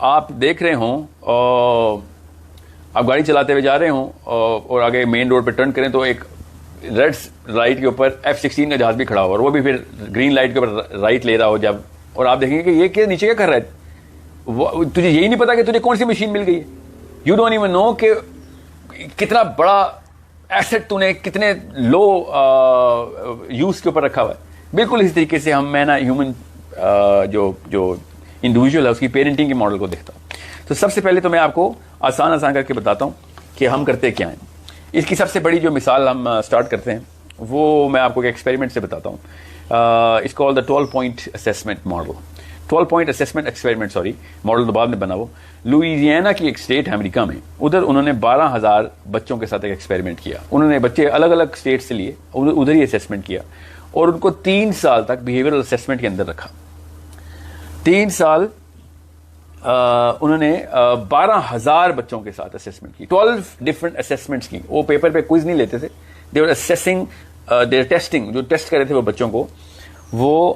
آپ دیکھ رہے ہوں اور آپ گاڑی چلاتے ہوئے جا رہے ہوں اور آگے مین روڈ پہ ٹرن کریں تو ایک ریڈ لائٹ کے اوپر F-16 کا جہاز بھی کھڑا ہوا اور وہ بھی پھر گرین لائٹ کے اوپر رائٹ لے رہا ہو جب, اور آپ دیکھیں گے کہ یہ کیا نیچے کیا کر رہا ہے, تجھے یہی نہیں پتا کہ تجھے کون سی مشین مل گئی ہے. یو ڈونٹ ایون نو کہ کتنا بڑا ایسٹ تو نے کتنے لو یوز کے اوپر رکھا ہوا ہے. بالکل اسی طریقے سے میں نا ہیومن جو انڈیویجول ہے اس کی پیرنٹنگ کے ماڈل کو دیکھتا ہوں. تو سب سے پہلے تو میں آپ کو آسان کر کے بتاتا ہوں کہ ہم کرتے کیا ہیں. اس کی سب سے بڑی جو مثال ہم سٹارٹ کرتے ہیں وہ میں آپ کو ایک ایکسپیریمنٹ سے بتاتا ہوں. اس کو 12 point assessment model, 12 point assessment experiment sorry model تو بعد میں بنا. وہ لوئیزیانا کی ایک اسٹیٹ ہے امریکہ میں, ادھر انہوں نے 12,000 بچوں کے ساتھ ایک ایکسپیریمنٹ کیا. انہوں نے بچے الگ الگ اسٹیٹ سے لیے, ادھر ہی اسیسمنٹ کیا اور ان کو 3 سال تک بہیویئرل اسیسمنٹ کے اندر رکھا. 3 سال انہوں نے 12,000 بچوں کے ساتھ اسیسمنٹ کی, 12 ڈفرنٹ اسیسمنٹس کی. وہ پیپر پہ کوئز نہیں لیتے تھے, دے ور اسیسنگ, دے ور ٹیسٹنگ. جو ٹیسٹ کر رہے تھے وہ بچوں کو, وہ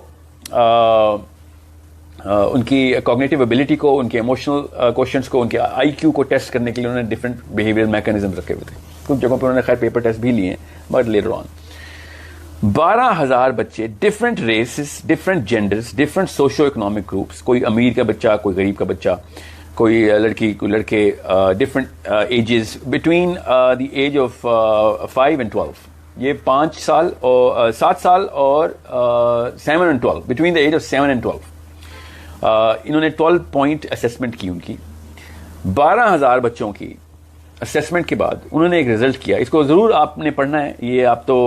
ان کی کوگنیٹو ایبلٹی کو, ان کے ایموشنل کوشچنس کو, ان کے IQ کو ٹیسٹ کرنے کے لیے انہوں نے ڈفرنٹ بہیویئر میکینزم رکھے ہوئے تھے. کچھ جگہوں پہ انہوں نے خیر پیپر ٹیسٹ بھی لیے ہیں بٹ لیٹر آن. 12,000 بچے, different races, different genders, different socio economic groups, کوئی امیر کا بچہ, کوئی غریب کا بچہ, کوئی لڑکی, کوئی لڑکے, different ages between the age of 5 and 12. یہ 5 سال اور 7 سال اور 7 and 12, between the age of 7 and 12. انہوں نے 12 پوائنٹ اسیسمنٹ کی ان کی. 12,000 بچوں کی اسیسمنٹ کے بعد انہوں نے ایک ریزلٹ کیا. اس کو ضرور آپ نے پڑھنا ہے, یہ آپ تو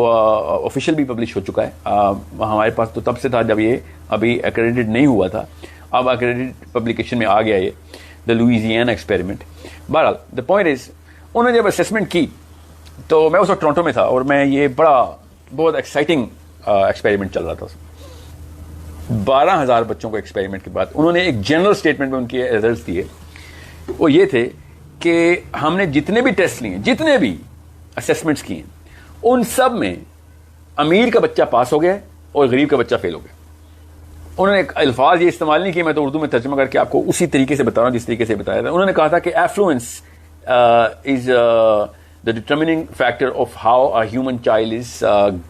آفیشیل بھی پبلش ہو چکا ہے. ہمارے پاس تو تب سے تھا جب یہ ابھی ایکریڈیٹڈ نہیں ہوا تھا, اب ایکریڈیٹڈ پبلیکیشن میں آ گیا یہ, دا لوئیزیانا ایکسپیریمنٹ. بہرحال دا پوائنٹ از, انہوں نے جب اسیسمنٹ کی تو میں اس وقت ٹورنٹو میں تھا اور میں یہ بہت ایکسائٹنگ ایکسپیریمنٹ چل رہا تھا. 12,000 بچوں کو ایکسپیریمنٹ کے بعد انہوں نے ایک جنرل اسٹیٹمنٹ میں ان کے ریزلٹس دیے. وہ یہ تھے کہ ہم نے جتنے بھی ٹیسٹ لیے, جتنے بھی اسیسمنٹس کیے, ان سب میں امیر کا بچہ پاس ہو گیا اور غریب کا بچہ فیل ہو گیا. انہوں نے الفاظ یہ استعمال نہیں کیے, میں تو اردو میں ترجمہ کر کے آپ کو اسی طریقے سے بتا رہا ہوں جس طریقے سے بتایا تھا. انہوں نے کہا تھا کہ affluence is the determining factor of how a human child is,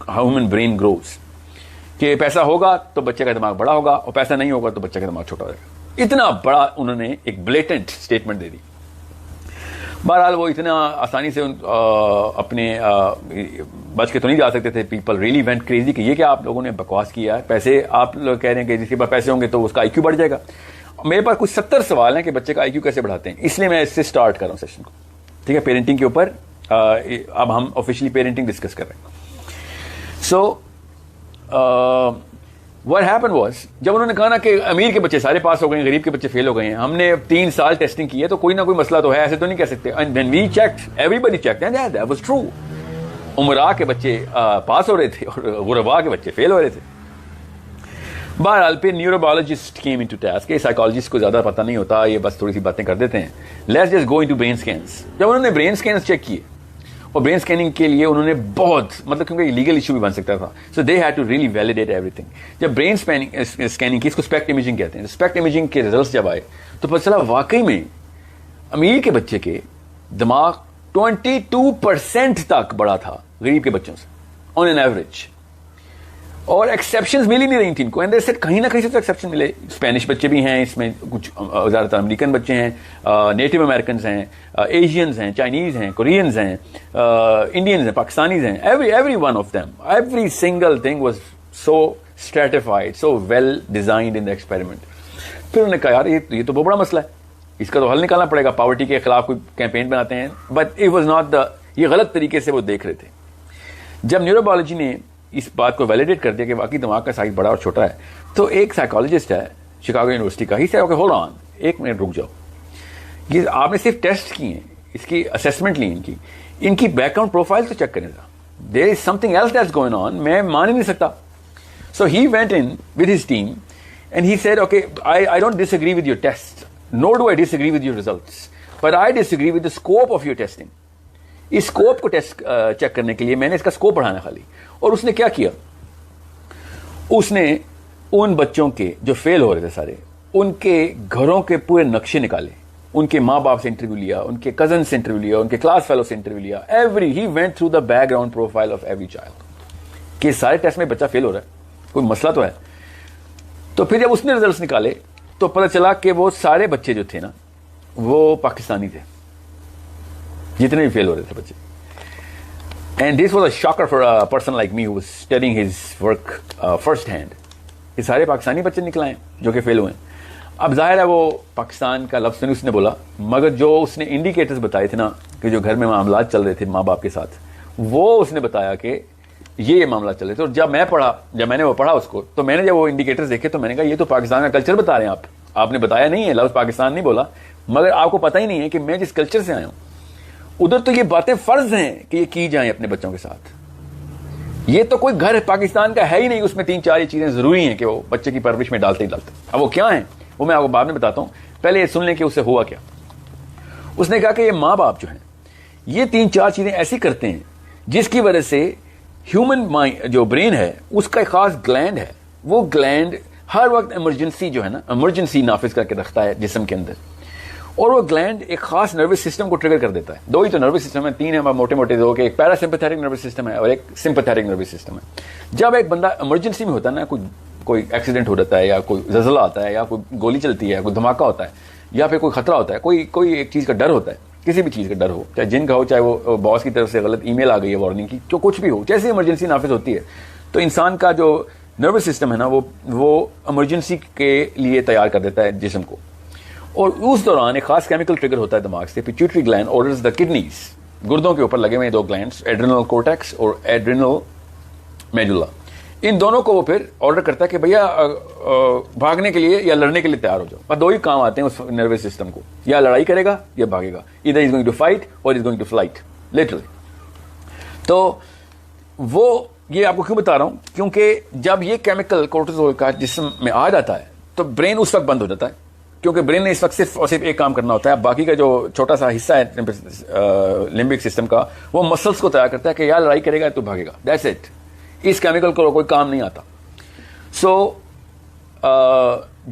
how human brain grows. کہ پیسہ ہوگا تو بچے کا دماغ بڑا ہوگا اور پیسہ نہیں ہوگا تو بچے کا دماغ چھوٹا ہو جائے گا. اتنا بڑا انہوں نے ایک بلیٹنٹ اسٹیٹمنٹ دے دی. بہرحال وہ اتنا آسانی سے اپنے بچ کے تو نہیں جا سکتے تھے. پیپل ریئلی وینٹ کریزی کہ یہ کیا آپ لوگوں نے بکواس کیا ہے, پیسے آپ لوگ کہہ رہے ہیں کہ جس کے پاس پیسے ہوں گے تو اس کا IQ بڑھ جائے گا. میرے پاس کچھ 70 سوال ہیں کہ بچے کا IQ کیسے بڑھاتے ہیں, اس لیے میں اس سے اسٹارٹ کر رہا ہوں سیشن کو. ٹھیک ہے, پیرنٹنگ کے اوپر اب ہم آفیشلی پیرنٹنگ ڈسکس کر رہے ہیں. سو what happened was, جب انہوں نے کہا نا کہ امیر کے بچے سارے پاس ہو گئے ہیں, غریب کے بچے فیل ہو گئے ہیں, ہم نے 3 سال ٹیسٹنگ کی ہے تو کوئی نہ کوئی مسئلہ تو ہے, ایسے تو نہیں کہہ سکتے. And when we checked, everybody checked and that was true. عمرا کے بچے پاس ہو رہے تھے اور غربا کے بچے فیل ہو رہے تھے. بہرحال پھر نیوروبیولوجسٹ came into task. سائیکالوجسٹ کو زیادہ پتہ نہیں ہوتا, یہ بس تھوڑی سی باتیں کر دیتے ہیں. Let's just go into brain scans. جب انہوں نے برین اسکینس چیک کیے اور برین اسکیننگ کے لیے انہوں نے بہت کیونکہ لیگل ایشو بھی بن سکتا تھا, so they had to really validate everything. جب برین اسکیننگ کی, اس کو اسپیکٹ امیجنگ کہتے ہیں, اسپیکٹ امیجنگ کے ریزلٹس جب آئے تو پتہ چلا واقعی میں امیر کے بچے کے دماغ 22% تک بڑا تھا غریب کے بچوں سے آن این ایوریج. اور ایکسیپشنز مل ہی نہیں رہی تھیں ان کو. اینڈ دے سیڈ کہیں نہ کہیں سے تو ایکسیپشن ملے. اسپینش بچے بھی ہیں اس میں, کچھ زیادہ تر امریکن بچے ہیں, نیٹو امریکنز ہیں, ایشینز ہیں, چائنیز ہیں, کورینز ہیں, انڈینز ہیں, پاکستانیز ہیں. Every one of them, every single thing was so stratified, so well designed in the experiment. پھر انہوں نے کہا یار یہ تو بہت بڑا مسئلہ ہے, اس کا تو حل نکالنا پڑے گا. پاورٹی کے خلاف کوئی کیمپین بناتے ہیں, but it was not the, یہ غلط طریقے سے وہ دیکھ رہے تھے. جب نیوروبیولوجی نے اس بات کو ویلیڈیٹ کر دیا کہ واقعی دماغ کا سائز بڑا اور چھوٹا ہے, تو ایک سائیکالوجسٹ ہے شکاگو یونیورسٹی کا, ہی سے اوکے ہولڈ آن, ایک منٹ رک جاؤ, یہ آپ نے صرف ٹیسٹ کیے ہیں, اس کی اسیسمنٹ لی, ان کی بیک گراؤنڈ پروفائل تو چیک کریں گا. There is something else that's going on, میں مان ہی نہیں سکتا. So he went in with his team and he said okay I don't disagree with your test, nor do I disagree with your results, but I disagree with the scope of your testing. اس scope کو test check کرنے کے لیے میں نے اس کا scope بڑھانا خالی. اور اس نے کیا کیا, اس نے ان بچوں کے جو فیل ہو رہے تھے سارے, ان کے گھروں کے پورے نقشے نکالے, ان کے ماں باپ سے انٹرویو لیا, ان کے کزن سے انٹرویو لیا, ان کے کلاس فیلو سے انٹرویو لیا, he went through the back ground profile of every child, کہ سارے ٹیسٹ میں بچہ فیل ہو رہا ہے, کوئی مسئلہ تو ہے. تو پھر جب اس نے ریزلٹس نکالے تو پتہ چلا کہ وہ سارے بچے جو تھے نا وہ پاکستانی تھے, جتنے بھی فیل ہو رہے تھے بچے. And this was a Shakir for a person like me who was studying his work first hand. یہ سارے پاکستانی بچے نکل آئے جو کہ فیل ہوئے ہیں. اب ظاہر ہے وہ پاکستان کا لفظ نہیں اس نے بولا, مگر جو اس نے انڈیکیٹرز بتائے تھے نا کہ جو گھر میں معاملات چل رہے تھے ماں باپ کے ساتھ, وہ اس نے بتایا کہ یہ معاملات چل رہے تھے. اور جب میں نے وہ پڑھا اس کو, تو میں نے جب وہ انڈیکیٹرز دیکھے تو میں نے کہا یہ تو پاکستان کا کلچر بتا رہے ہیں آپ نے بتایا نہیں ہے, لفظ پاکستان نہیں بولا, مگر آپ کو پتہ ہی نہیں ہے کہ میں جس کلچر سے آیا ہوں ادھر تو یہ باتیں فرض ہیں کہ یہ کی جائیں اپنے بچوں کے ساتھ. یہ تو کوئی گھر پاکستان کا ہے ہی نہیں, اس میں 3-4 یہ چیزیں ضروری ہیں کہ وہ بچے کی پرورش میں ڈالتے ہی ڈالتے. اب وہ کیا ہیں وہ میں آپ کو بعد میں بتاتا ہوں, پہلے یہ سن لیں کہ اس سے ہوا کیا. اس نے کہا کہ یہ ماں باپ جو ہیں یہ 3-4 چیزیں ایسی کرتے ہیں جس کی وجہ سے ہیومن مائنڈ جو برین ہے اس کا ایک خاص گلینڈ ہے, وہ گلینڈ ہر وقت ایمرجنسی جو ہے نا ایمرجنسی نافذ کر کے رکھتا ہے جسم کے اندر, اور وہ گلینڈ ایک خاص نروس سسٹم کو ٹریگر کر دیتا ہے. 2 ہی تو نروس سسٹم ہے, 3 ہیں موٹے موٹے, 2 کہ ایک پیرا سمپیتھیٹک نروس سسٹم ہے اور ایک سمپیتھیٹک نروس سسٹم ہے. جب ایک بندہ ایمرجنسی میں ہوتا ہے نا, کوئی ایکسیڈنٹ ہو جاتا ہے یا کوئی زلزلہ آتا ہے یا کوئی گولی چلتی ہے, کوئی دھماکہ ہوتا ہے یا پھر کوئی خطرہ ہوتا ہے, کوئی ایک چیز کا ڈر ہوتا ہے, کسی بھی چیز کا ڈر ہو, چاہے جن کا ہو, چاہے وہ باس کی طرف سے غلط ای میل آ گئی ہے وارننگ کی, جو کچھ بھی ہو, جیسے ایمرجنسی نافذ ہوتی ہے تو انسان کا جو نروس سسٹم ہے نا وہ ایمرجنسی کے لیے تیار کر دیتا ہے جسم کو. اور اس دوران ایک خاص کیمیکل ٹریگر ہوتا ہے دماغ سے, pituitary gland orders the kidneys, گردوں کے اوپر لگے ہوئے 2 گلینڈز, ایڈرینل کورٹیکس اور ایڈرینل میڈولا, ان دونوں کو وہ پھر آرڈر کرتا ہے کہ بھیا بھاگنے کے لیے یا لڑنے کے لیے تیار ہو جاؤ. بس 2 ہی کام آتے ہیں اس نروس سسٹم کو, یا لڑائی کرے گا یا بھاگے گا, ادھر از گوئنگ ٹو فائٹ اور is going to flight literally. تو وہ یہ آپ کو کیوں بتا رہا ہوں, کیونکہ جب یہ کیمیکل کورٹیزول کا جسم میں آ جاتا ہے تو برین اس وقت بند ہو جاتا ہے, کیونکہ برین نے اس وقت صرف اور صرف ایک کام کرنا ہوتا ہے. باقی کا جو چھوٹا سا حصہ ہے لمبک سسٹم کا, وہ مسلس کو تیار کرتا ہے کہ یا لڑائی کرے گا تو بھاگے گا, دیٹس اٹ. اس کیمیکل کو کوئی کام نہیں آتا. سو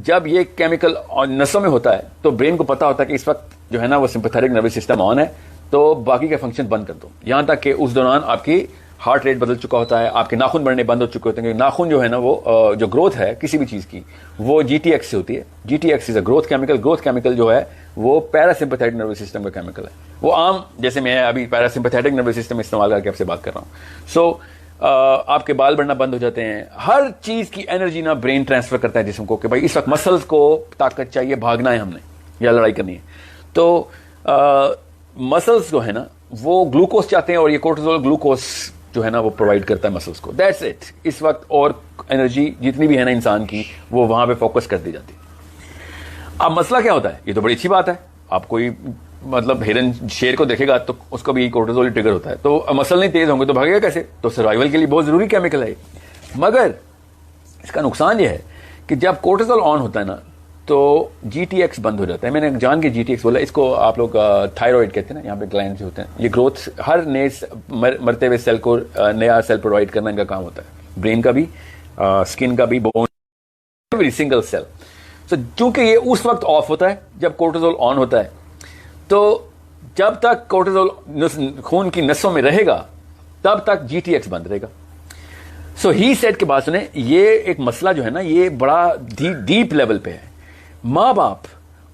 جب یہ کیمیکل نسوں میں ہوتا ہے تو برین کو پتا ہوتا ہے کہ اس وقت جو ہے نا وہ سمپیتھیٹک نروس سسٹم آن ہے, تو باقی کے فنکشن بند کر دو, یہاں تک کہ اس دوران آپ کی ہارٹ ریٹ بدل چکا ہوتا ہے, آپ کے ناخن بڑھنے بند ہو چکے ہوتے ہیں. ناخن جو ہے نا وہ جو گروتھ ہے کسی بھی چیز کی وہ جی ٹی ایکس سے ہوتی ہے. G T X is a growth chemical جو ہے وہ پیرا سمپیتھیٹک نروس سسٹم کا کیمیکل ہے. وہ عام جیسے میں ابھی پیرا سمپیتھیٹک نروس سسٹم استعمال کر کے آپ سے بات کر رہا ہوں. سو آپ کے بال بڑھنا بند ہو جاتے ہیں. ہر چیز کی انرجی نا برین ٹرانسفر کرتا ہے جسم کو کہ بھائی اس وقت مسلز کو طاقت چاہیے, بھاگنا ہے ہم نے یا لڑائی کرنی ہے. تو مسلز جو ہے نا وہ گلوکوز چاہتے ہیں اور یہ کورٹیزول گلوکوز جو ہے نا وہ پرووائڈ کرتا ہے مسلز کو. That's it. اس وقت اور انرجی جتنی بھی ہے نا انسان کی وہ وہاں پہ فوکس کر دی جاتی ہے. اب مسئلہ کیا ہوتا ہے, یہ تو بڑی اچھی بات ہے, آپ کوئی مطلب ہرن شیر کو دیکھے گا تو اس کو بھی کورٹیزول ٹریگر ہوتا ہے, تو مسل نہیں تیز ہوں گے تو بھاگے گا کیسے؟ تو سروائیول کے لیے بہت ضروری کیمیکل ہے. مگر اس کا نقصان یہ ہے کہ جب کورٹیزول آن ہوتا ہے نا تو جی ٹی ایکس بند ہو جاتا ہے. میں نے جان کے جی ٹی ایکس بولا, اس کو آپ لوگ تھائرائڈ کہتے ہیں نا, یہاں پہ گلینڈز ہوتے ہیں, یہ گروتھ ہر نئے مرتے ہوئے سیل کو نیا سیل پرووائڈ کرنا ان کا کام ہوتا ہے, برین کا بھی, اسکن کا بھی, بون, ایوری سنگل سیل. تو چونکہ یہ اس وقت آف ہوتا ہے جب کورٹیزول آن ہوتا ہے, تو جب تک کورٹیزول خون کی نسوں میں رہے گا تب تک جی ٹی ایکس بند رہے گا. سو ہی سیٹ کے بعد سنیں, یہ ایک مسئلہ جو ہے نا یہ بڑا ڈیپ لیول پہ ہے. ماں باپ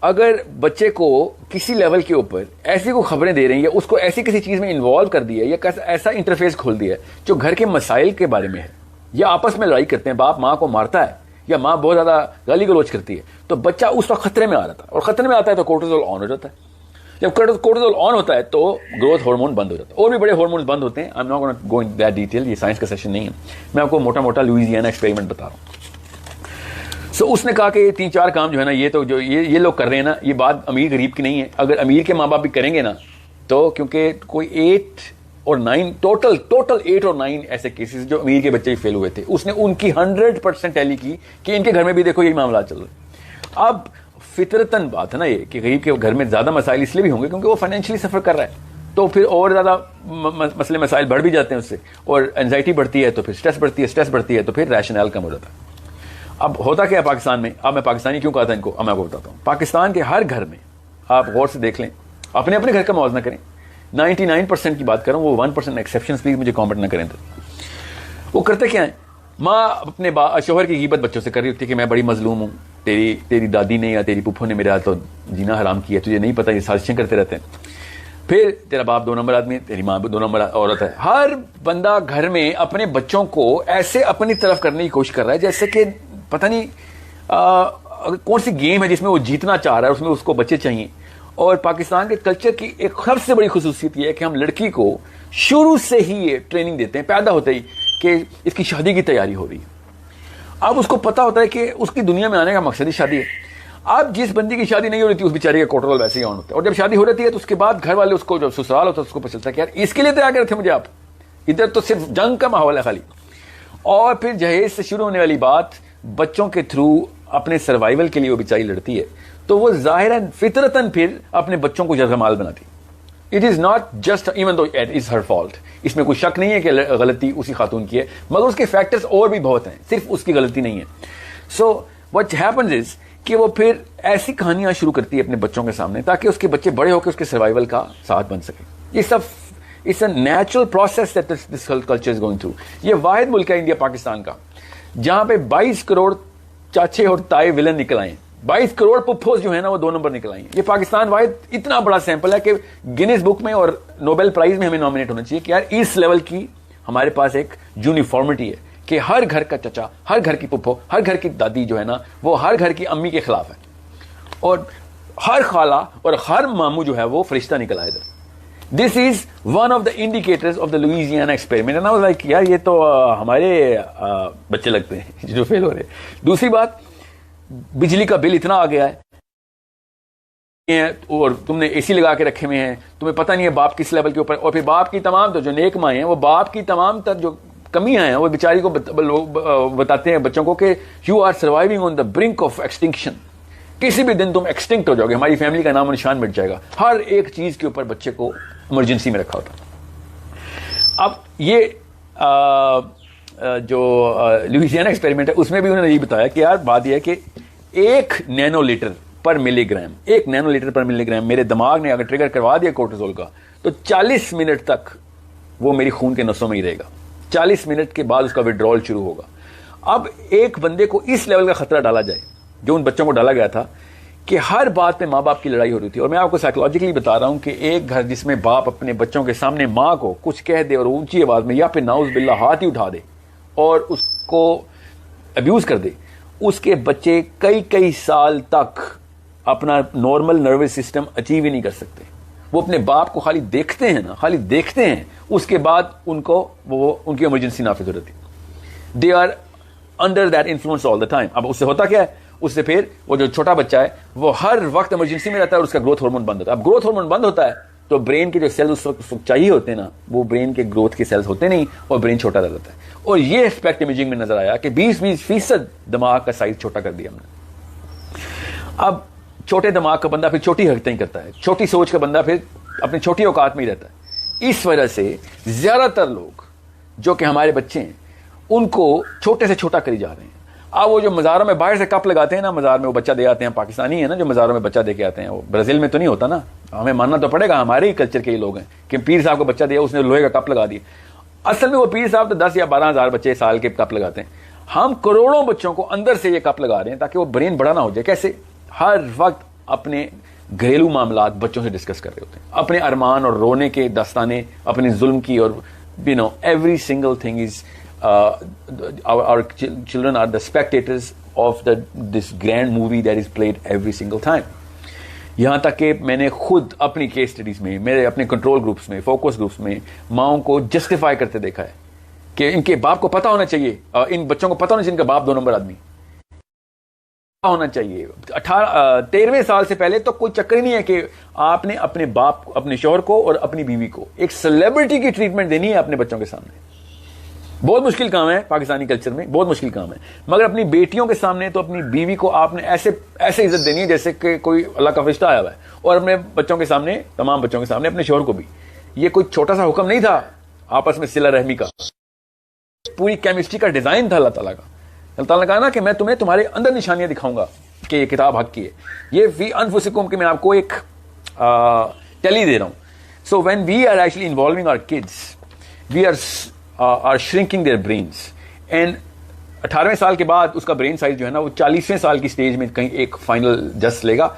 اگر بچے کو کسی لیول کے اوپر ایسی کوئی خبریں دے رہے ہیں یا اس کو ایسی کسی چیز میں انوالو کر دیا یا ایسا انٹرفیس کھول دیا جو گھر کے مسائل کے بارے میں ہے, یا آپس میں لڑائی کرتے ہیں, باپ ماں کو مارتا ہے یا ماں بہت زیادہ گالی گلوچ کرتی ہے, تو بچہ اس وقت خطرے میں آ رہا تھا, اور خطرے میں آتا ہے تو کورٹیزول آن ہو جاتا ہے. جب کورٹیزول آن ہوتا ہے تو گروتھ ہارمون بند ہو جاتا ہے, اور بھی بڑے ہارمونز بند ہوتے ہیں. I am not gonna go in that detail, یہ سائنس کا سیشن نہیں ہے, میں آپ کو موٹا موٹا لوئزیانا ایکسپیریمنٹ بتا رہا ہوں. سو اس نے کہا کہ یہ 3-4 کام جو ہے نا یہ تو جو یہ لوگ کر رہے ہیں نا, یہ بات امیر غریب کی نہیں ہے. اگر امیر کے ماں باپ بھی کریں گے نا تو, کیونکہ کوئی 8 اور 9 ٹوٹل 8 اور 9 ایسے کیسز جو امیر کے بچے ہی فیل ہوئے تھے, اس نے ان کی 100% ٹیلی کی کہ ان کے گھر میں بھی دیکھو یہی معاملات چل رہے ہیں. اب فطرتاً بات ہے نا یہ کہ غریب کے گھر میں زیادہ مسائل اس لیے بھی ہوں گے کیونکہ وہ فائنینشلی سفر کر رہا ہے, تو پھر اور زیادہ مسئلے مسائل بڑھ بھی جاتے ہیں اس سے, اور انزائٹی بڑھتی ہے تو پھر اسٹریس بڑھتی ہے تو پھر ریشنل کم ہو جاتا ہے. اب ہوتا کیا ہے پاکستان میں, اب میں پاکستانی کیوں کہا تھا ان کو, اب میں آپ کو بتاتا ہوں. پاکستان کے ہر گھر میں آپ غور سے دیکھ لیں, اپنے اپنے گھر کا موازنہ کریں, 99% کی بات کروں, وہ 1% ایکسیپشنز پلیز مجھے کامنٹ نہ کریں. تو وہ کرتے کیا ہیں, ماں اپنے شوہر کی غیبت بچوں سے کر رہی ہوتی ہے کہ میں بڑی مظلوم ہوں, تیری دادی نے یا تیری پھپھو نے میرے ہاتھ تو جینا حرام کیا, تجھے نہیں پتا, یہ سازشیں کرتے رہتے ہیں. پھر تیرا باپ 2 نمبر آدمی ہے, تیری ماں 2 نمبر عورت ہے. ہر بندہ گھر میں اپنے بچوں کو ایسے اپنی طرف کرنے کی کوشش کر رہا ہے جیسے کہ پتہ نہیں کون سی گیم ہے جس میں وہ جیتنا چاہ رہا ہے, اس میں اس کو بچے چاہیے. اور پاکستان کے کلچر کی ایک سب سے بڑی خصوصیت یہ ہے کہ ہم لڑکی کو شروع سے ہی یہ ٹریننگ دیتے ہیں, پیدا ہوتے ہی, کہ اس کی شادی کی تیاری ہو رہی ہے. اب اس کو پتا ہوتا ہے کہ اس کی دنیا میں آنے کا مقصد ہی شادی ہے. اب جس بندی کی شادی نہیں ہو رہی تھی اس بیچارے کا کوٹرول ویسے ہی آن ہوتا ہے, اور جب شادی ہو رہی ہے تو اس کے بعد گھر والے اس کو, جب سسرال ہوتا ہے اس کو پتہ چلتا ہے کہ یار اس کے لیے تیار کر رہے تھے مجھے آپ, ادھر تو صرف جنگ کا ماحول ہے خالی. اور پھر جہیز سے شروع ہونے والی بات بچوں کے تھرو اپنے سروائیول کے لیے وہ بیچاری لڑتی ہے, تو وہ ظاہراً فطرتاً پھر اپنے بچوں کو جرغمال بناتی. It is not just even though it is her fault, اس میں کوئی شک نہیں ہے کہ غلطی اسی خاتون کی ہے, مگر اس کے فیکٹرز اور بھی بہت ہیں, صرف اس کی غلطی نہیں ہے. سو واٹ ہیپنز از کہ وہ پھر ایسی کہانیاں شروع کرتی ہے اپنے بچوں کے سامنے تاکہ اس کے بچے بڑے ہو کے اس کے سروائیول کا ساتھ بن سکیں. یہ سب it's a natural process that this culture is going through. یہ واحد ملک ہے انڈیا پاکستان کا جہاں پہ 22 کروڑ چاچے اور تائے ولن نکل آئے ہیں, 22 کروڑ پپھوز جو ہے نا وہ 2 نمبر نکل آئی ہیں. یہ پاکستان واحد اتنا بڑا سیمپل ہے کہ گینیز بک میں اور نوبل پرائز میں ہمیں نامنیٹ ہونا چاہیے کہ یار اس لیول کی ہمارے پاس ایک یونیفارمٹی ہے کہ ہر گھر کا چچا, ہر گھر کی پپھو, ہر گھر کی دادی جو ہے نا وہ ہر گھر کی امی کے خلاف ہے, اور ہر خالہ اور ہر ماموں جو ہے وہ فرشتہ نکل آئے ادھر. This is one of the indicators of the Louisiana experiment. And I was like یار یہ تو ہمارے بچے لگتے ہیں جو فیل ہو رہے ہیں. دوسری بات, بجلی کا بل اتنا آ گیا ہے اور تم نے اے سی لگا کے رکھے ہوئے ہیں, تمہیں پتہ نہیں ہے باپ کس لیول کے اوپر, اور پھر باپ کی تمام تو جو نیک مائیں ہیں وہ باپ کی تمام تر جو کمیاں ہیں وہ بیچاری کو بتاتے ہیں بچوں کو کہ you are surviving on the brink of extinction, کسی بھی دن تم ایکسٹنکٹ ہو جاؤ گے, ہماری فیملی کا نام و نشان مٹ جائے گا. ہر ایک چیز کے اوپر بچے کو ایمرجنسی میں رکھا ہوتا. اب یہ جو لوئیزیانا ایکسپیریمنٹ ہے اس میں بھی انہوں نے یہ بتایا کہ یار بات یہ ہے کہ 1 نینو لیٹر پر ملی گرام, 1 نینو لیٹر پر ملی گرام میرے دماغ نے اگر ٹریگر کروا دیا کورٹیزول کا تو 40 منٹ تک وہ میری خون کے نسوں میں ہی رہے گا. 40 منٹ کے بعد اس کا وڈرول شروع ہوگا. اب ایک بندے کو اس لیول کا خطرہ ڈالا جائے جو ان بچوں کو ڈالا گیا تھا کہ ہر بات پہ ماں باپ کی لڑائی ہو رہی تھی. اور میں آپ کو سائیکولوجیکلی بتا رہا ہوں کہ ایک گھر جس میں باپ اپنے بچوں کے سامنے ماں کو کچھ کہہ دے اور اونچی آواز میں یا پھر ناؤز باللہ ہاتھ ہی اٹھا دے اور اس کو ابیوز کر دے, اس کے بچے کئی سال تک اپنا نارمل نروس سسٹم اچیو ہی نہیں کر سکتے. وہ اپنے باپ کو خالی دیکھتے ہیں نا, خالی دیکھتے ہیں, اس کے بعد ان کو ان کی ایمرجنسی نافذ ہو رہتی. They are under that influence all the time. اب اس سے ہوتا کیا ہے, اس سے پھر وہ جو چھوٹا بچہ ہے وہ ہر وقت ایمرجنسی میں رہتا ہے اور اس کا گروتھ ہارمون بند ہوتا ہے. اب گروتھ ہارمون بند ہوتا ہے تو برین کے جو سیلز اس وقت چاہیے ہوتے ہیں نا وہ برین کے گروتھ کے سیلز ہوتے نہیں اور برین چھوٹا رہ جاتا ہے. اور یہ اسپیکٹ امیجنگ میں نظر آیا کہ 20% دماغ کا سائز چھوٹا کر دیا ہم نے. اب چھوٹے دماغ کا بندہ پھر چھوٹی حرکتیں ہی کرتا ہے, چھوٹی سوچ کا بندہ پھر اپنی چھوٹی اوقات میں ہی رہتا ہے. اس وجہ سے زیادہ تر لوگ جو کہ ہمارے بچے ہیں ان کو چھوٹے سے چھوٹا کری جا رہے ہیں. اب وہ جو مزاروں میں باہر سے کپ لگاتے ہیں نا, مزار میں وہ بچہ دے آتے ہیں, پاکستانی ہے نا جو مزاروں میں بچہ دے کے آتے ہیں, وہ برازیل میں تو نہیں ہوتا نا, ہمیں ماننا تو پڑے گا, ہمارے ہی کلچر کے ہی لوگ ہیں کہ پیر صاحب کو بچہ دیا اس نے لوہے کا کپ لگا دیا. اصل میں وہ پیر صاحب تو 10 یا 12 ہزار بچے سال کے کپ لگاتے ہیں. ہم کروڑوں بچوں کو اندر سے یہ کپ لگا رہے ہیں تاکہ وہ برین بڑا نہ ہو جائے. کیسے؟ ہر وقت اپنے گھریلو معاملات بچوں سے ڈسکس کر رہے ہوتے ہیں, اپنے ارمان اور رونے کے داستانے, اپنے ظلم کی, اور every single thing is our children are the spectators of this grand movie that is played every single time. یہاں تک کہ میں نے خود اپنی کیس اسٹڈیز میں, میرے اپنے کنٹرول گروپس میں, فوکس گروپس میں ماؤں کو جسٹیفائی کرتے دیکھا ہے کہ ان کے باپ کو پتا ہونا چاہیے, ان بچوں کو پتا ہونا چاہیے ان کا باپ 2 نمبر آدمی ہونا چاہیے. 13ویں سال سے پہلے تو کوئی چکر ہی نہیں ہے کہ آپ نے اپنے باپ, اپنے شوہر کو اور اپنی بیوی کو ایک سیلیبریٹی کی ٹریٹمنٹ دینی ہے اپنے بچوں کے سامنے. بہت مشکل کام ہے پاکستانی کلچر میں, بہت مشکل کام ہے. مگر اپنی بیٹیوں کے سامنے تو اپنی بیوی کو آپ نے ایسے عزت دینی ہے جیسے کہ کوئی اللہ کا فرشتہ آیا ہوا ہے, اور اپنے بچوں کے سامنے, تمام بچوں کے سامنے اپنے شوہر کو بھی. یہ کوئی چھوٹا سا حکم نہیں تھا آپس میں صلہ رحمی کا, پوری کیمسٹری کا ڈیزائن تھا اللہ تعالیٰ کا اللہ تعالیٰ نے کہا نا کہ میں تمہیں تمہارے اندر نشانیاں دکھاؤں گا کہ یہ کتاب حق کی ہے. یہ فی انفسکم کہ میں آپ کو ایک ٹیلی دے رہا ہوں. So when we are actually involving our kids we are shrinking their brains. And 18ویں سال کے بعد اس کا برین سائز جو ہے نا وہ 40ویں سال کی سٹیج میں کہیں ایک فائنل جسٹ لے گا.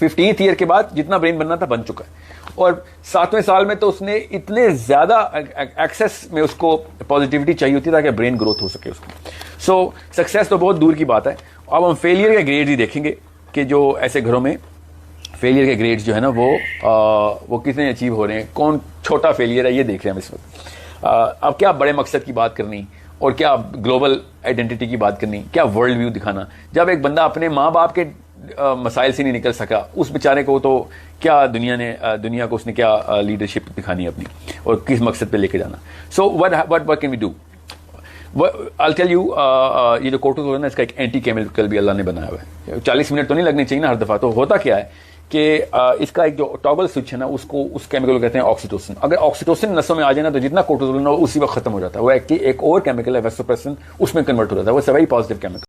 15th ایئر کے بعد جتنا برین بننا تھا بن چکا ہے. اور 7ویں سال میں تو اس نے اتنے زیادہ ایکسس میں اس کو پازیٹیوٹی چاہیے ہوتی ہے تاکہ برین گروتھ ہو سکے اس کی. سو سکسیس تو بہت دور کی بات ہے. اب ہم فیلئر کے گریڈ ہی دیکھیں گے کہ جو ایسے گھروں میں فیلئر کے گریڈز جو ہے نا وہ کتنے اچیو ہو رہے ہیں, کون چھوٹا فیلئر ہے یہ دیکھ رہے ہیں ہم اس وقت. اب کیا بڑے مقصد کی بات کرنی اور کیا گلوبل آئیڈینٹی کی بات کرنی, کیا ورلڈ ویو دکھانا. جب ایک بندہ اپنے ماں باپ کے مسائل سے نہیں نکل سکا اس بیچارے کو تو کیا دنیا کو اس نے کیا لیڈرشپ دکھانی ہے اپنی اور کس مقصد پہ لے کے جانا. سو what can we do? I'll tell you, یہ جو کورٹیزول ہے نا اس کا ایک اینٹی کیمیکل بھی اللہ نے بنایا ہوا ہے. 40 منٹ تو نہیں لگنے چاہیے نا ہر دفعہ. تو ہوتا کیا ہے کہ اس کا ایک جو ٹاگل سوئچ ہے نا اس کیمیکل کو کہتے ہیں آکسیٹوسن. اگر آکسیٹوسن نسوں میں آ جائے نا تو جتنا کورٹیزول ہے نا اسی وقت ختم ہو جاتا ہے. وہ ایک اور کیمیکل ہے ویسوپریسن, اس میں کنورٹ ہو جاتا ہے. وہ ویری پازیٹیو کیمیکل.